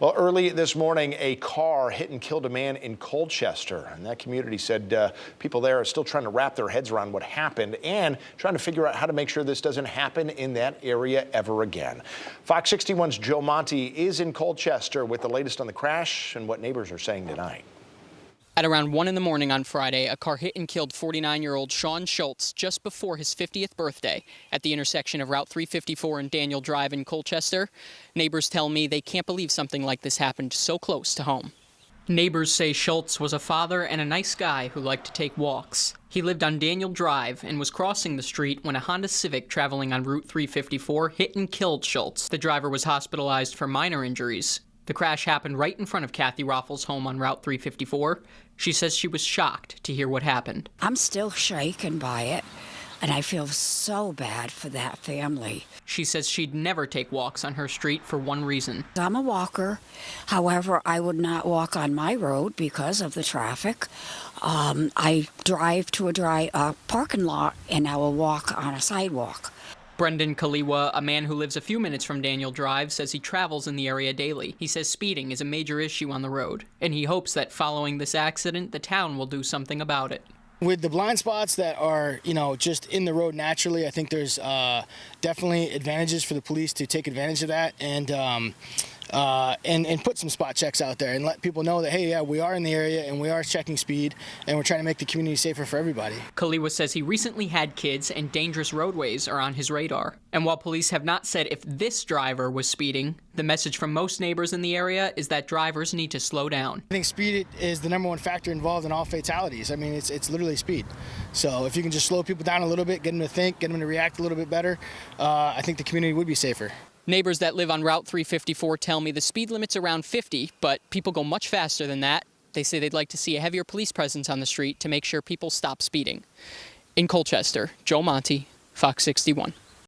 Well, early this morning, a car hit and killed a man in Colchester, and that community said people there are still trying to wrap their heads around what happened and trying to figure out how to make sure this doesn't happen in that area ever again. Fox 61's Joe Monty is in Colchester with the latest on the crash and what neighbors are saying tonight. At around 1 in the morning on Friday, a car hit and killed 49-year-old Sean Schultz just before his 50th birthday at the intersection of Route 354 and Daniel Drive in Colchester. Neighbors tell me they can't believe something like this happened so close to home. Neighbors say Schultz was a father and a nice guy who liked to take walks. He lived on Daniel Drive and was crossing the street when a Honda Civic traveling on Route 354 hit and killed Schultz. The driver was hospitalized for minor injuries. The crash happened right in front of Kathy Raffles' home on Route 354. She says she was shocked to hear what happened. I'm still shaken by it, and I feel so bad for that family. She says she'd never take walks on her street for one reason. I'm a walker. However, I would not walk on my road because of the traffic. I drive to a parking lot, and I will walk on a sidewalk. Brendan Kaliwa, a man who lives a few minutes from Daniel Drive, says he travels in the area daily. He says speeding is a major issue on the road, and he hopes that following this accident, the town will do something about it. With the blind spots that are, just in the road naturally, I think there's definitely advantages for the police to take advantage of that and put some spot checks out there and let people know that, hey, yeah, we are in the area and we are checking speed and we're trying to make the community safer for everybody. Kaliwa says he recently had kids and dangerous roadways are on his radar. And while police have not said if this driver was speeding, the message from most neighbors in the area is that drivers need to slow down. I think speed is the #1 factor involved in all fatalities. I mean, it's literally speed. So if you can just slow people down a little bit, get them to think, get them to react a little bit better, I think the community would be safer. Neighbors that live on Route 354 tell me the speed limit's around 50, but people go much faster than that. They say they'd like to see a heavier police presence on the street to make sure people stop speeding. In Colchester, Joe Monty, Fox 61.